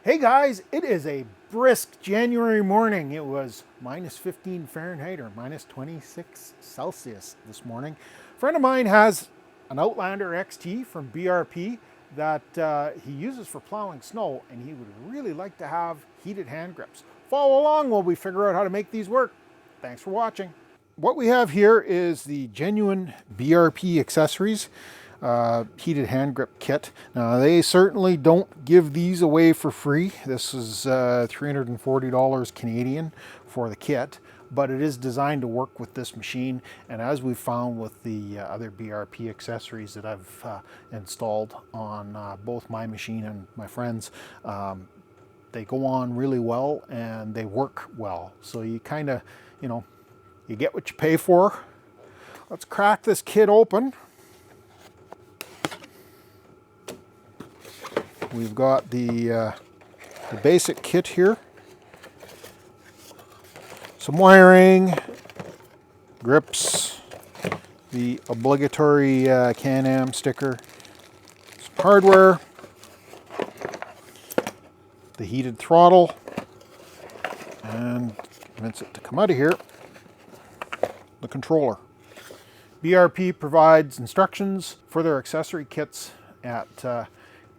Hey guys, it is a brisk January morning. It was minus 15 Fahrenheit or minus 26 Celsius this morning. A friend of mine has an Outlander XT from BRP that he uses for plowing snow, and he would really like to have heated hand grips. Follow along while we figure out how to make these work. Thanks for watching. What we have here is the Genuine BRP Accessories heated hand grip kit. Now they certainly don't give these away for free. This is $340 Canadian for the kit, but it is designed to work with this machine. And as we've found with the other BRP accessories that I've installed on both my machine and my friends, they go on really well and they work well. So you kind of, you get what you pay for. Let's crack this kit open. We've got the basic kit here. Some wiring, grips, the obligatory Can-Am sticker, some hardware, the heated throttle, and convince it to come out of here, the controller. BRP provides instructions for their accessory kits at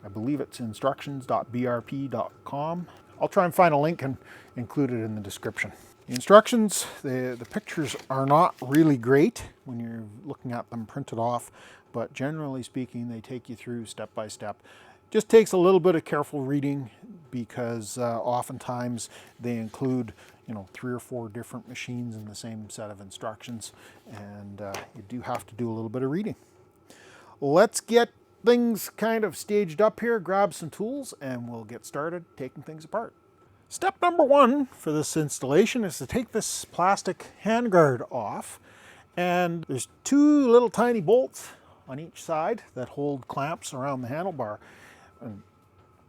I believe it's instructions.brp.com. I'll try and find a link and include it in the description. The instructions, the pictures are not really great when you're looking at them printed off, but generally speaking, they take you through step by step. Just takes a little bit of careful reading because oftentimes they include 3 or 4 different machines in the same set of instructions, and you do have to do a little bit of reading. Let's get things kind of staged up here, grab some tools, and we'll get started taking things apart. Step number 1 for this installation is to take this plastic handguard off, and there's 2 little tiny bolts on each side that hold clamps around the handlebar. And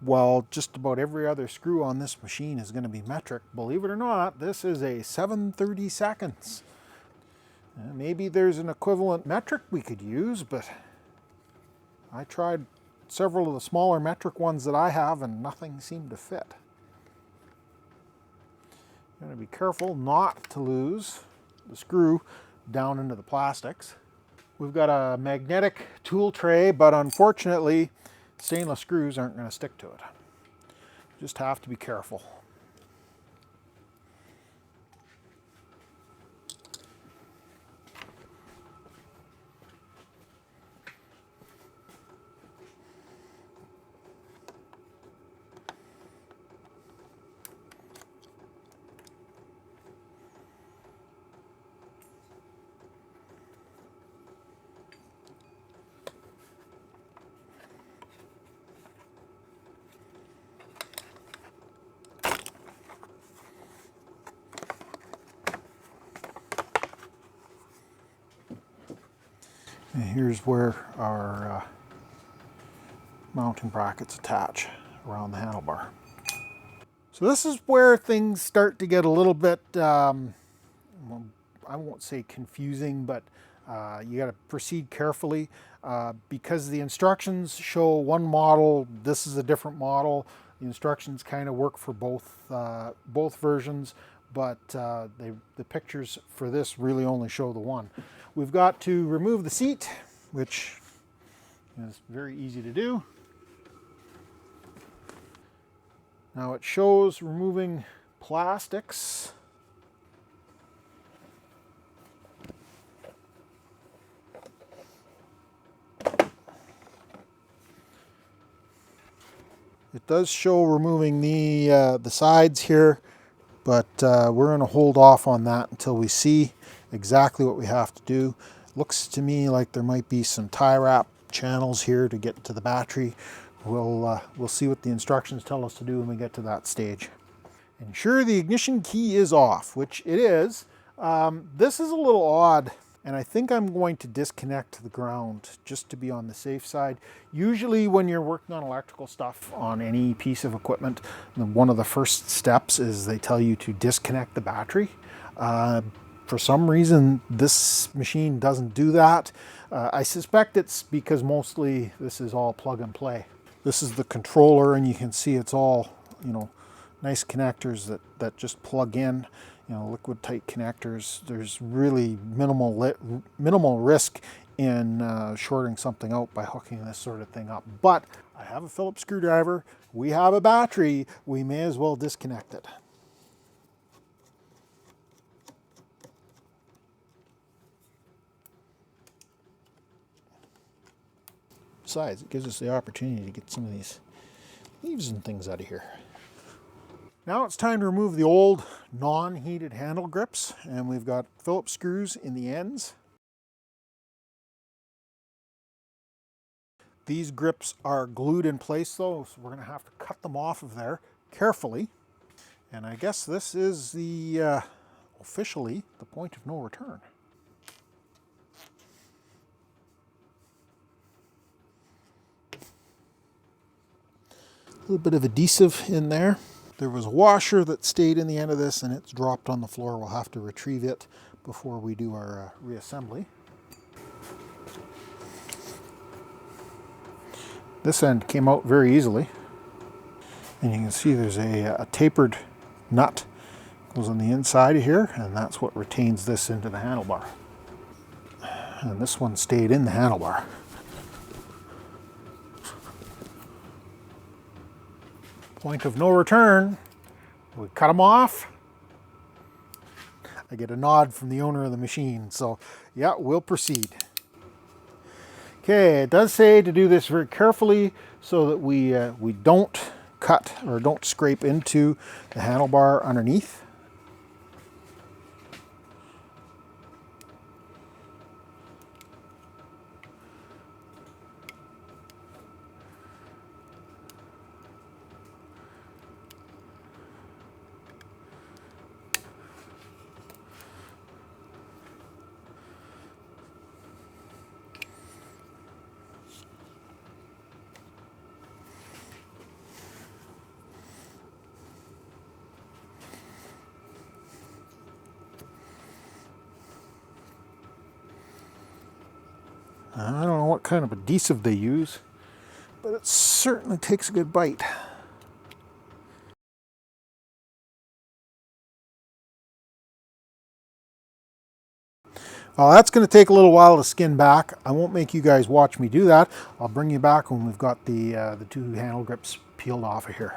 while just about every other screw on this machine is going to be metric, believe it or not, this is a 7/32. Maybe there's an equivalent metric we could use, but I tried several of the smaller metric ones that I have and nothing seemed to fit. You're going to be careful not to lose the screw down into the plastics. We've got a magnetic tool tray, but unfortunately stainless screws aren't going to stick to it. Just have to be careful. And here's where our mounting brackets attach around the handlebar. So this is where things start to get a little bit, well, I won't say confusing, but you got to proceed carefully because the instructions show one model. This is a different model. The instructions kind of work for both versions, but the pictures for this really only show the one. We've got to remove the seat, which is very easy to do. Now it shows removing plastics. It does show removing the sides here, but we're going to hold off on that until we see exactly what we have to do. Looks to me like there might be some tie wrap channels here to get to the battery. We'll see what the instructions tell us to do when we get to that stage. Ensure the ignition key is off, which it is. This is a little odd, and I think I'm going to disconnect the ground just to be on the safe side. Usually when you're working on electrical stuff on any piece of equipment, one of the first steps is they tell you to disconnect the battery. For some reason, this machine doesn't do that. I suspect it's because mostly this is all plug and play. This is the controller, and you can see it's all you know, nice connectors that just plug in, you know, liquid tight connectors. There's really minimal risk in shorting something out by hooking this sort of thing up. But I have a Phillips screwdriver, we have a battery, we may as well disconnect it. Besides, it gives us the opportunity to get some of these leaves and things out of here. Now it's time to remove the old non-heated handle grips, and we've got Phillips screws in the ends. These grips are glued in place though, so we're going to have to cut them off of there carefully. And I guess this is the officially the point of no return. A little bit of adhesive in there. There was a washer that stayed in the end of this and it's dropped on the floor. We'll have to retrieve it before we do our reassembly. This end came out very easily. And you can see there's a tapered nut goes on the inside of here, and that's what retains this into the handlebar. And this one stayed in the handlebar. Point of no return. We cut them off. I get a nod from the owner of the machine, so yeah, we'll proceed. Okay, it does say to do this very carefully so that we don't cut or don't scrape into the handlebar underneath. I don't know what kind of adhesive they use, but it certainly takes a good bite. Well, that's going to take a little while to skin back. I won't make you guys watch me do that. I'll bring you back when we've got the two handle grips peeled off of here.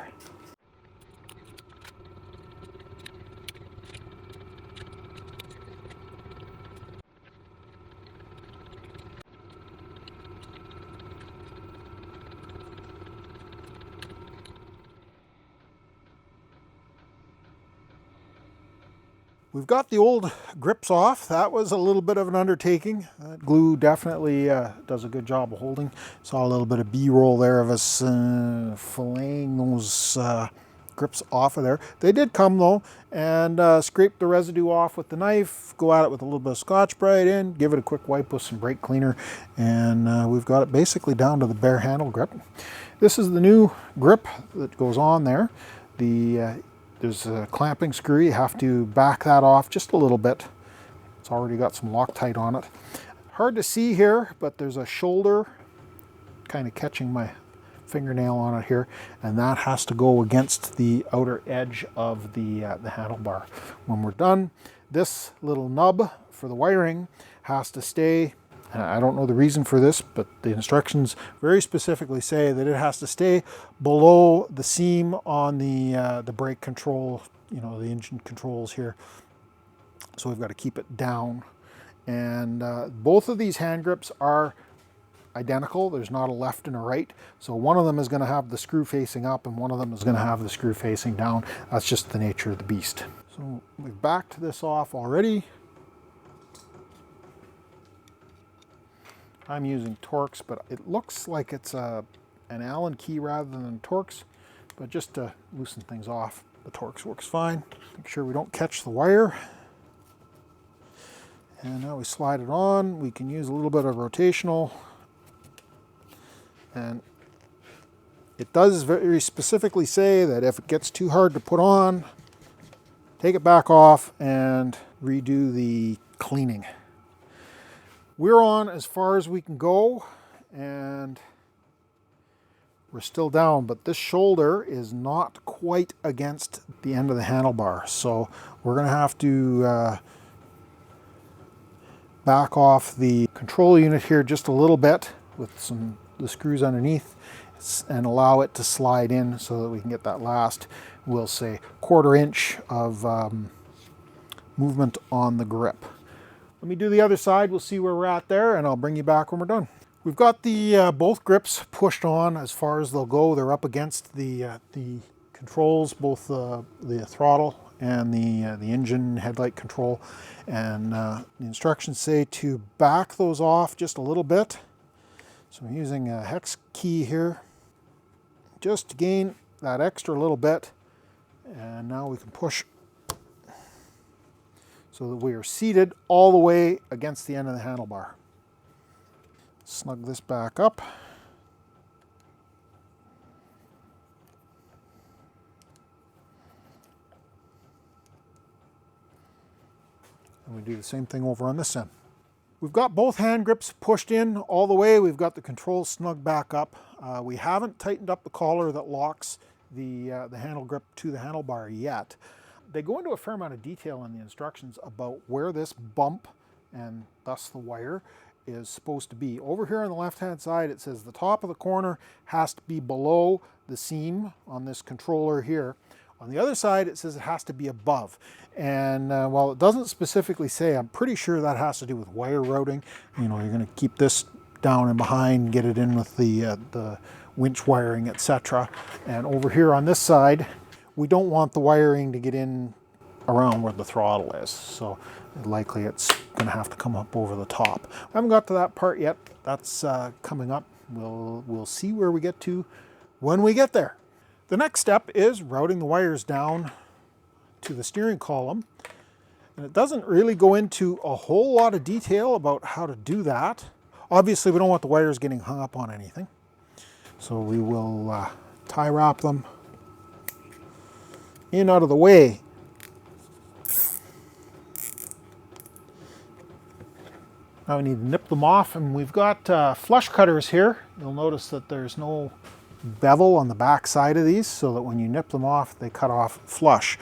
We've got the old grips off. That was a little bit of an undertaking. Glue definitely does a good job of holding. Saw a little bit of B-roll there of us filleting those grips off of there. They did come though, and scrape the residue off with the knife, go at it with a little bit of Scotch-Brite in, give it a quick wipe with some brake cleaner, and we've got it basically down to the bare handle grip. This is the new grip that goes on there. There's a clamping screw. You have to back that off just a little bit. It's already got some Loctite on it. Hard to see here, but there's a shoulder kind of catching my fingernail on it here, and that has to go against the outer edge of the handlebar. When we're done, this little nub for the wiring has to stay. I don't know the reason for this, but the instructions very specifically say that it has to stay below the seam on the brake control, you know, the engine controls here. So we've got to keep it down. And both of these hand grips are identical. There's not a left and a right. So one of them is going to have the screw facing up and one of them is going to have the screw facing down. That's just the nature of the beast. So we've backed this off already. I'm using Torx, but it looks like it's an Allen key rather than Torx, but just to loosen things off, the Torx works fine. Make sure we don't catch the wire. And now we slide it on. We can use a little bit of rotational, and it does very specifically say that if it gets too hard to put on, take it back off and redo the cleaning. We're on as far as we can go, and we're still down, but this shoulder is not quite against the end of the handlebar. So we're going to have to back off the control unit here just a little bit with the screws underneath and allow it to slide in so that we can get that last, we'll say, 1/4 inch of movement on the grip. Let me do the other side. We'll see where we're at there, and I'll bring you back when we're done. We've got the both grips pushed on as far as they'll go. They're up against the controls, both the throttle and the engine headlight control. And the instructions say to back those off just a little bit. So I'm using a hex key here just to gain that extra little bit. And now we can push so that we are seated all the way against the end of the handlebar. Snug this back up. And we do the same thing over on this end. We've got both hand grips pushed in all the way. We've got the controls snug back up. We haven't tightened up the collar that locks the handle grip to the handlebar yet. They go into a fair amount of detail in the instructions about where this bump and thus the wire is supposed to be. Over here on the left hand side it says the top of the corner has to be below the seam on this controller here. On the other side it says it has to be above. And while it doesn't specifically say, I'm pretty sure that has to do with wire routing. You know, you're going to keep this down and behind, get it in with the winch wiring, etc. And over here on this side, we don't want the wiring to get in around where the throttle is. So likely it's going to have to come up over the top. I haven't got to that part yet. That's coming up. We'll see where we get to when we get there. The next step is routing the wires down to the steering column. And it doesn't really go into a whole lot of detail about how to do that. Obviously, we don't want the wires getting hung up on anything. So we will tie wrap them in out of the way. Now we need to nip them off, and we've got flush cutters here. You'll notice that there's no bevel on the back side of these, so that when you nip them off, they cut off flush.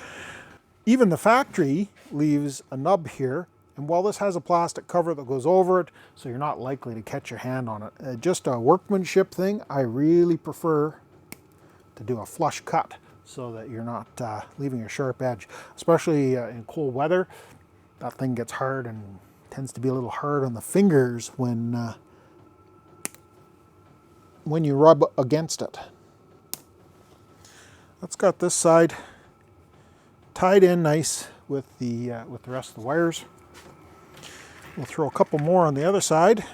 Even the factory leaves a nub here, and while this has a plastic cover that goes over it, so you're not likely to catch your hand on it. Just a workmanship thing, I really prefer to do a flush cut so that you're not leaving a sharp edge. Especially in cold weather, that thing gets hard and tends to be a little hard on the fingers when you rub against it. That's got this side tied in nice with the rest of the wires. We'll throw a couple more on the other side.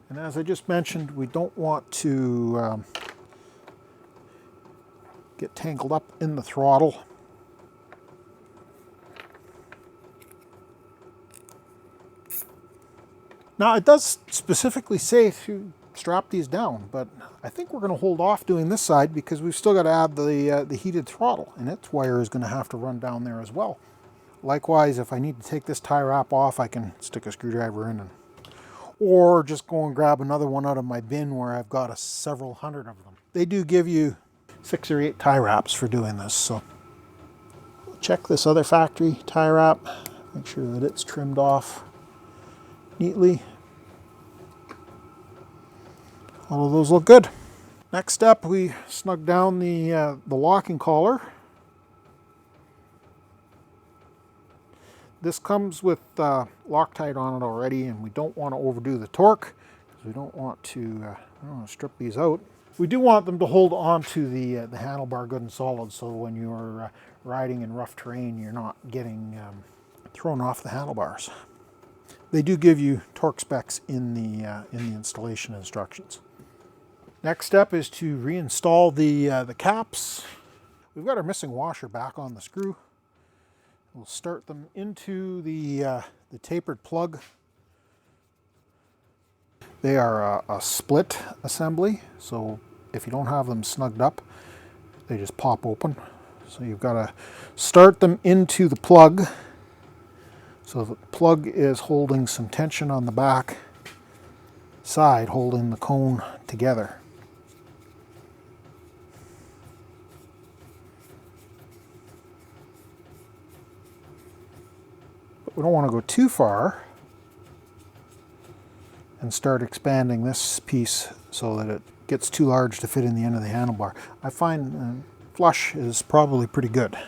And as I just mentioned, we don't want to get tangled up in the throttle. Now it does specifically say to strap these down, but I think we're going to hold off doing this side because we've still got to add the heated throttle, and its wire is going to have to run down there as well. Likewise, if I need to take this tie wrap off, I can stick a screwdriver in, or just go and grab another one out of my bin where I've got several hundred of them. They do give you 6 or 8 tie wraps for doing this, so check this other factory tie wrap, make sure that it's trimmed off neatly. All of those look good. Next step, we snug down the locking collar. This comes with Loctite on it already, and we don't want to overdo the torque because we don't want to strip these out. We do want them to hold on to the handlebar good and solid, so when you're riding in rough terrain, you're not getting thrown off the handlebars. They do give you torque specs in the installation instructions. Next step is to reinstall the caps. We've got our missing washer back on the screw. We'll start them into the tapered plug. They are a split assembly, so if you don't have them snugged up, they just pop open. So you've got to start them into the plug. So the plug is holding some tension on the back side, holding the cone together. But we don't want to go too far and start expanding this piece so that it gets too large to fit in the end of the handlebar. I find flush is probably pretty good.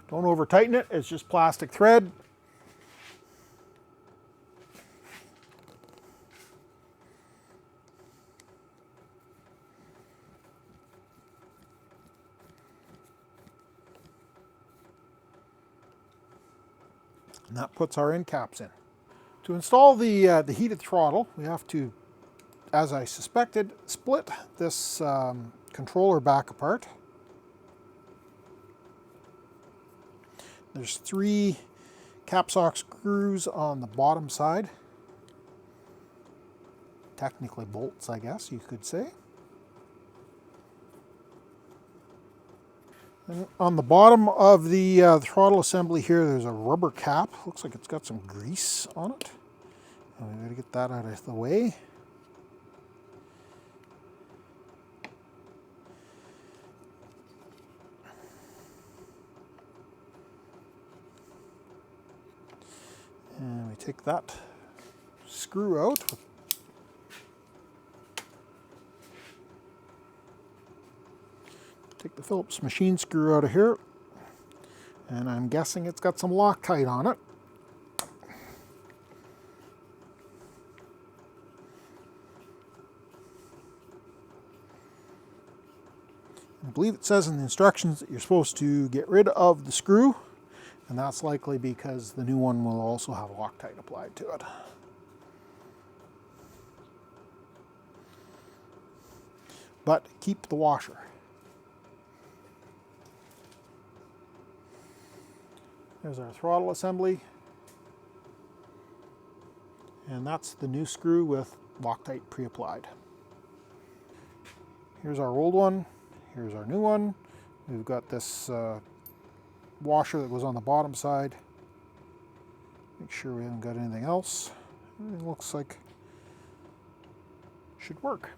Don't over tighten it, it's just plastic thread. And that puts our end caps in. To install the heated throttle, we have to, as I suspected, split this controller back apart. There's 3 capsock screws on the bottom side. Technically bolts, I guess you could say. And on the bottom of the throttle assembly here, there's a rubber cap. Looks like it's got some grease on it. And we gotta get that out of the way. And we take that screw out. Take the Phillips machine screw out of here, and I'm guessing it's got some Loctite on it. I believe it says in the instructions that you're supposed to get rid of the screw, and that's likely because the new one will also have Loctite applied to it. But keep the washer. There's our throttle assembly, and that's the new screw with Loctite pre-applied. Here's our old one, here's our new one. We've got this washer that goes on the bottom side. Make sure we haven't got anything else. It looks like it should work.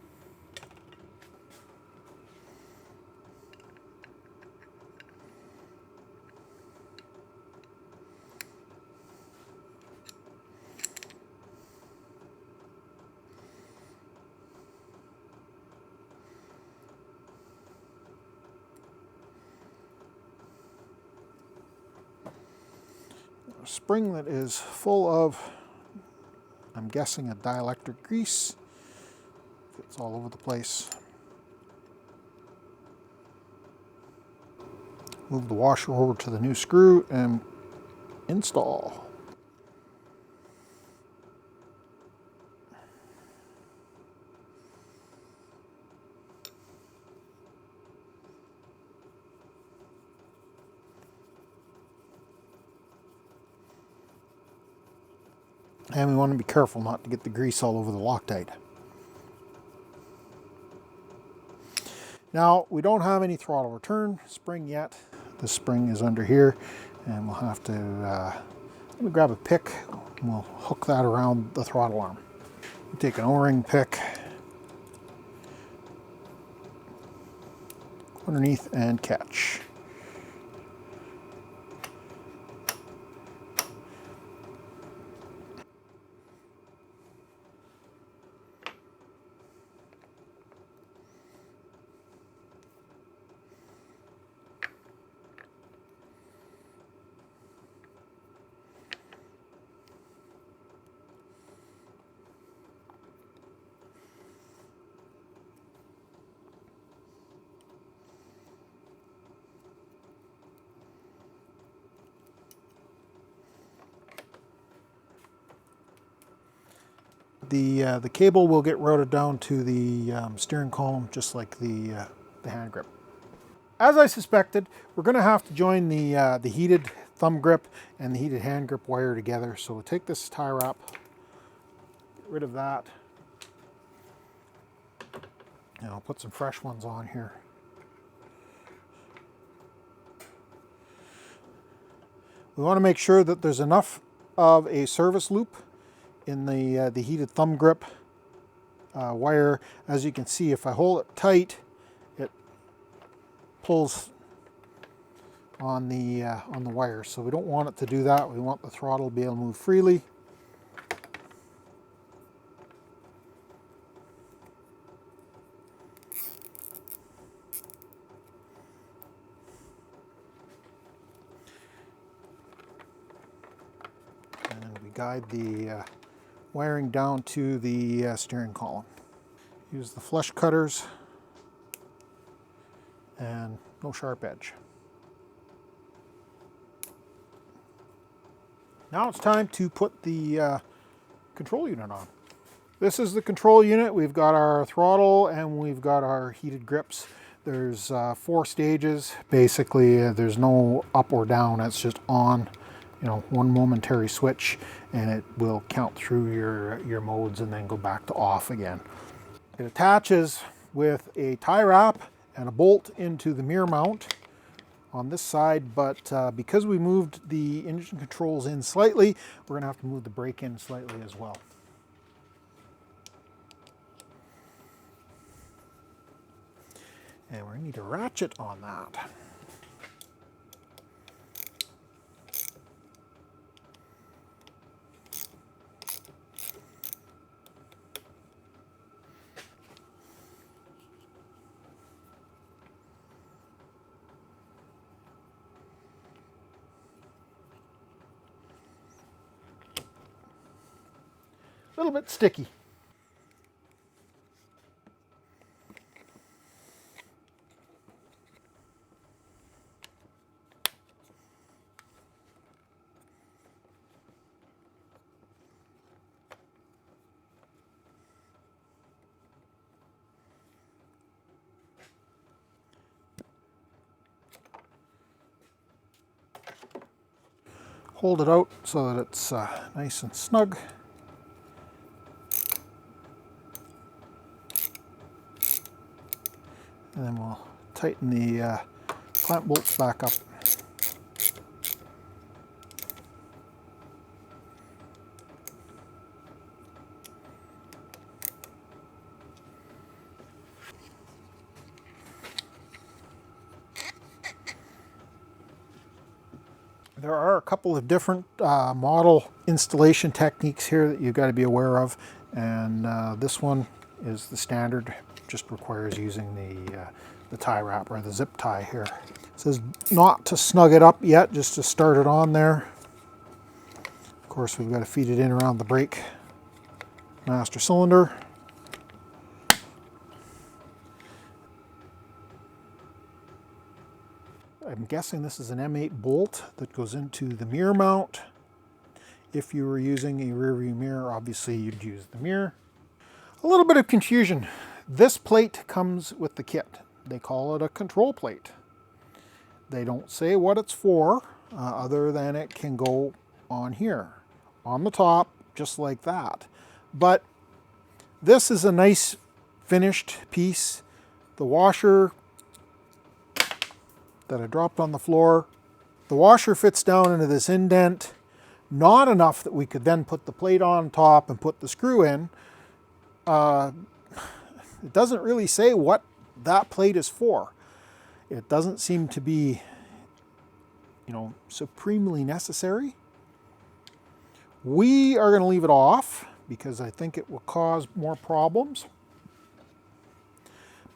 A spring that is full of, I'm guessing, a dielectric grease. It's all over the place. Move the washer over to the new screw and install. And we want to be careful not to get the grease all over the Loctite. Now, we don't have any throttle return spring yet. The spring is under here, and we'll have to, let me grab a pick, and we'll hook that around the throttle arm. We take an O-ring pick underneath and catch. The cable will get routed down to the steering column, just like the hand grip. As I suspected, we're going to have to join the heated thumb grip and the heated hand grip wire together. So we'll take this tie wrap, get rid of that, and I'll put some fresh ones on here. We want to make sure that there's enough of a service loop in the heated thumb grip wire. As you can see, if I hold it tight, it pulls on the wires, so we don't want it to do that. We want the throttle to be able to move freely. And we guide the wiring down to the steering column. Use the flush cutters and no sharp edge. Now it's time to put the control unit on. This is the control unit. We've got our throttle and we've got our heated grips. There's 4 stages. Basically, there's no up or down. It's just on, you know, one momentary switch, and it will count through your modes and then go back to off again. It attaches with a tie wrap and a bolt into the mirror mount on this side, but because we moved the engine controls in slightly, we're going to have to move the brake in slightly as well. And we need a ratchet on that. A little bit sticky. Hold it out so that it's nice and snug. And then we'll tighten the clamp bolts back up. There are a couple of different model installation techniques here that you've got to be aware of, and this one is the standard. Just requires using the tie wrap or the zip tie here. It says not to snug it up yet, just to start it on there. Of course, we've got to feed it in around the brake master cylinder. I'm guessing this is an M8 bolt that goes into the mirror mount. If you were using a rear view mirror, obviously you'd use the mirror. A little bit of confusion. This plate comes with the kit. They call it a control plate. They don't say what it's for, other than it can go on here, on the top, just like that. But this is a nice finished piece. The washer that I dropped on the floor, the washer fits down into this indent, not enough that we could then put the plate on top and put the screw in. It doesn't really say what that plate is for. It doesn't seem to be, you know, supremely necessary. We are going to leave it off because I think it will cause more problems.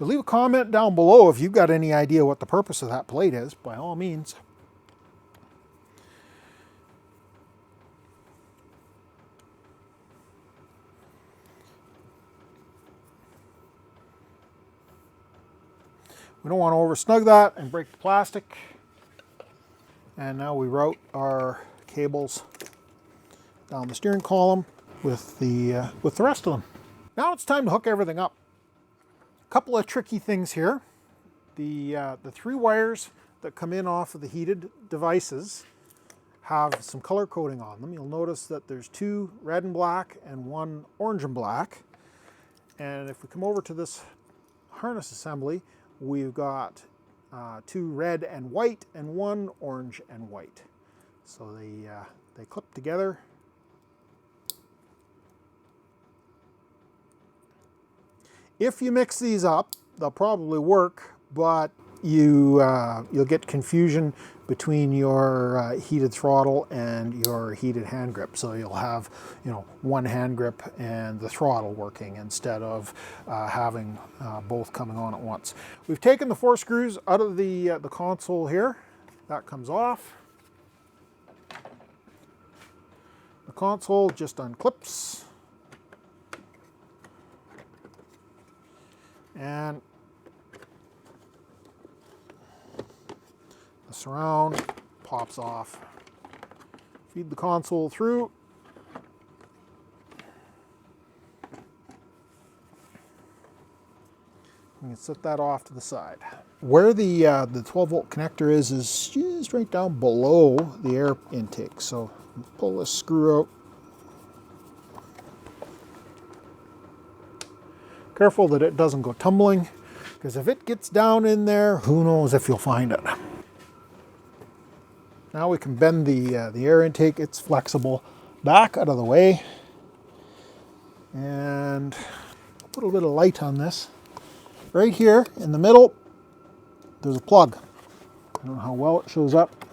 But leave a comment down below if you've got any idea what the purpose of that plate is, by all means. We don't want to over snug that and break the plastic. And now we route our cables down the steering column with the rest of them. Now it's time to hook everything up. A couple of tricky things here. The 3 wires that come in off of the heated devices have some color coding on them. You'll notice that there's 2 red and black and 1 orange and black. And if we come over to this harness assembly, we've got 2 red and white and 1 orange and white. So they clip together. If you mix these up, they'll probably work, but you'll get confusion between your heated throttle and your heated hand grip. So you'll have, you know, one hand grip and the throttle working instead of having both coming on at once. We've taken the 4 screws out of the console here. That comes off. The console just unclips. And the surround pops off. Feed the console through. You can set that off to the side. Where the 12-volt connector is just right down below the air intake. So pull this screw out. Careful that it doesn't go tumbling, because if it gets down in there, who knows if you'll find it. Now we can bend the air intake. It's flexible. Back out of the way. And put a little bit of light on this. Right here in the middle, there's a plug. I don't know how well it shows up,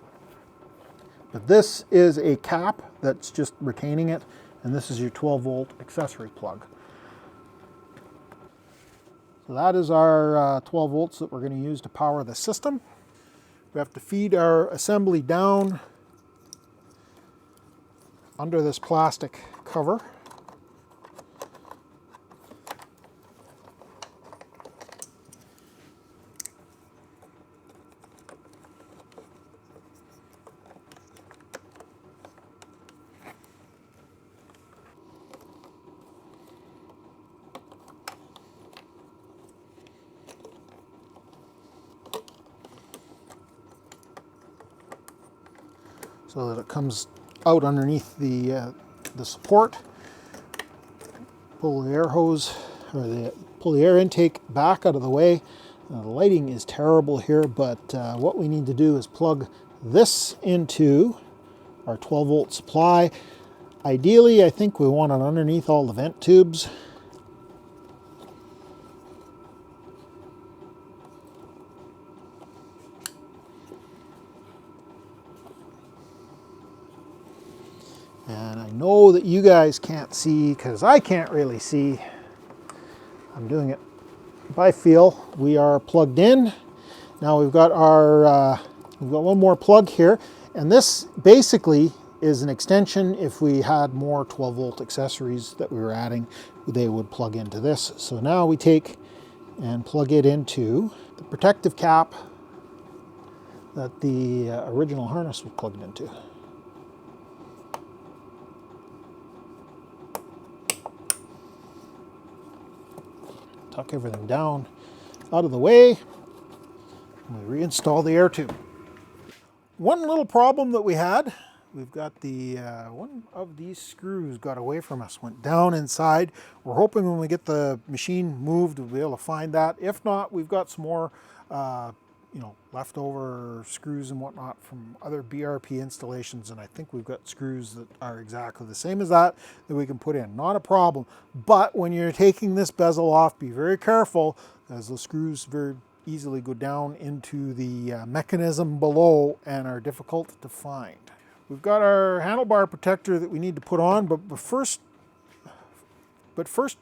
but this is a cap that's just retaining it, and this is your 12-volt accessory plug. So that is our 12 volts that we're going to use to power the system. We have to feed our assembly down under this plastic cover. So that it comes out underneath the support. Pull the air hose, or pull the air intake back out of the way. The lighting is terrible here, but what we need to do is plug this into our 12-volt supply. Ideally, I think we want it underneath all the vent tubes. And I know that you guys can't see, because I can't really see. I'm doing it by feel. We are plugged in. Now we've got our, we've got one more plug here. And this basically is an extension. If we had more 12-volt accessories that we were adding, they would plug into this. So now we take and plug it into the protective cap that the original harness was plugged into. Tuck everything down out of the way, and we reinstall the air tube. One little problem that we had, we've got the one of these screws got away from us, went down inside. We're hoping when we get the machine moved, we'll be able to find that. If not, we've got some more you know, leftover screws and whatnot from other BRP installations, and I think we've got screws that are exactly the same as that we can put in. Not a problem, but when you're taking this bezel off, be very careful, as the screws very easily go down into the mechanism below and are difficult to find. We've got our handlebar protector that we need to put on, but first,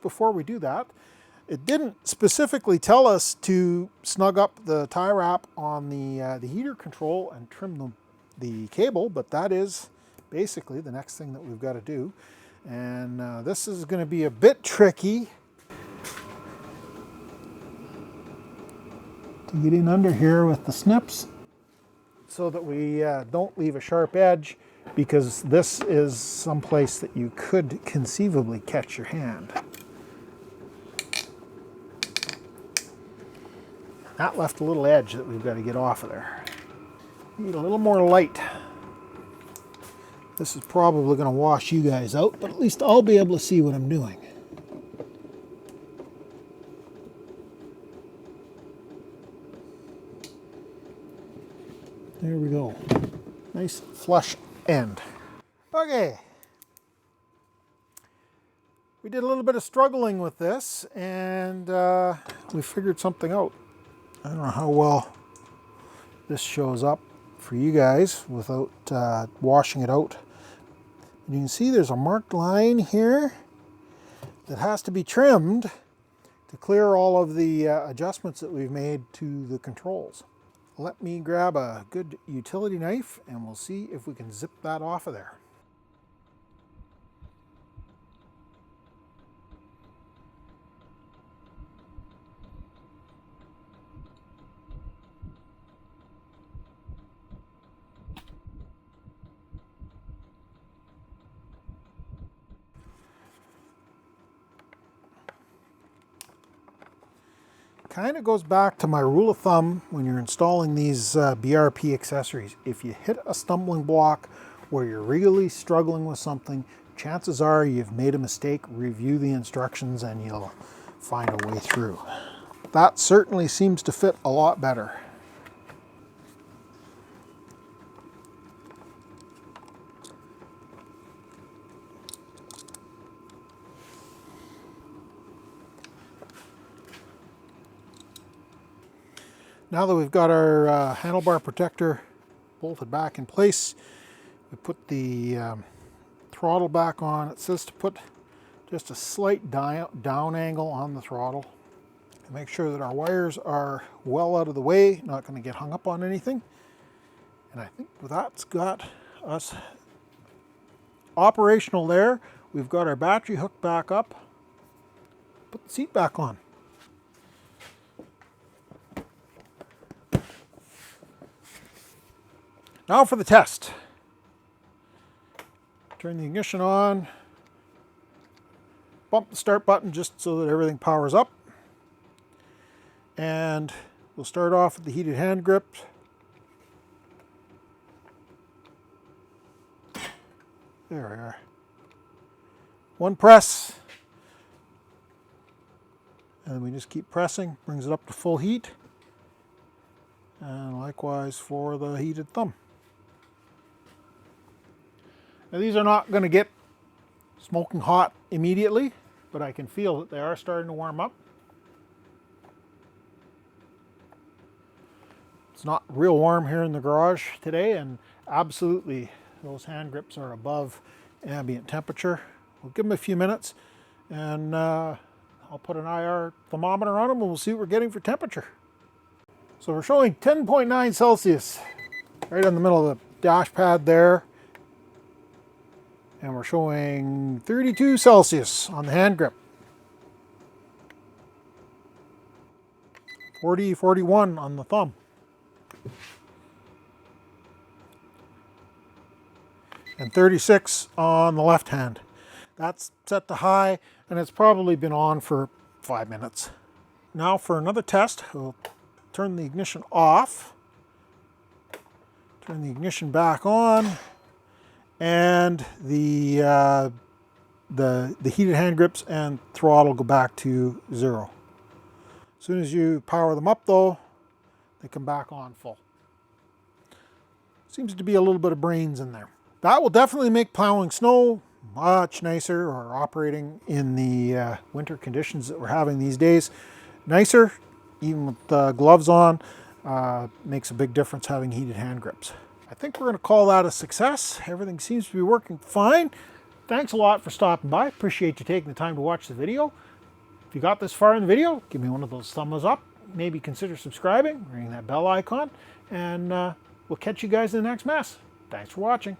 before we do that, it didn't specifically tell us to snug up the tie wrap on the heater control and trim the cable, but that is basically the next thing that we've got to do. And this is going to be a bit tricky to get in under here with the snips so that we don't leave a sharp edge, because this is someplace that you could conceivably catch your hand. That left a little edge that we've got to get off of there. Need a little more light. This is probably going to wash you guys out, but at least I'll be able to see what I'm doing. There we go. Nice flush end. Okay. We did a little bit of struggling with this, and we figured something out. I don't know how well this shows up for you guys without washing it out. And you can see there's a marked line here that has to be trimmed to clear all of the adjustments that we've made to the controls. Let me grab a good utility knife and we'll see if we can zip that off of there. Kind of goes back to my rule of thumb when you're installing these BRP accessories. If you hit a stumbling block where you're really struggling with something, chances are you've made a mistake. Review the instructions and you'll find a way through. That certainly seems to fit a lot better. Now that we've got our handlebar protector bolted back in place, we put the throttle back on. It says to put just a slight down angle on the throttle. And make sure that our wires are well out of the way, not going to get hung up on anything. And I think that's got us operational there. We've got our battery hooked back up. Put the seat back on. Now for the test. Turn the ignition on. Bump the start button just so that everything powers up. And we'll start off with the heated hand grip. There we are. One press. And we just keep pressing, brings it up to full heat. And likewise for the heated thumb. Now these are not going to get smoking hot immediately, but I can feel that they are starting to warm up. It's not real warm here in the garage today, and absolutely those hand grips are above ambient temperature. We'll give them a few minutes and I'll put an IR thermometer on them and we'll see what we're getting for temperature. So we're showing 10.9 Celsius right in the middle of the dash pad there. And we're showing 32 Celsius on the hand grip. 40, 41 on the thumb. And 36 on the left hand. That's set to high and it's probably been on for 5 minutes. Now for another test, we'll turn the ignition off. Turn the ignition back on. And the heated hand grips and throttle go back to 0. As soon as you power them up though, they come back on full. Seems to be a little bit of brains in there. That will definitely make plowing snow much nicer, or operating in the winter conditions that we're having these days nicer, even with gloves on. Makes a big difference having heated hand grips. I think we're going to call that a success. Everything seems to be working fine. Thanks a lot for stopping by. Appreciate you taking the time to watch the video. If you got this far in the video, give me one of those thumbs up. Maybe consider subscribing, ring that bell icon, and we'll catch you guys in the next mess. Thanks for watching.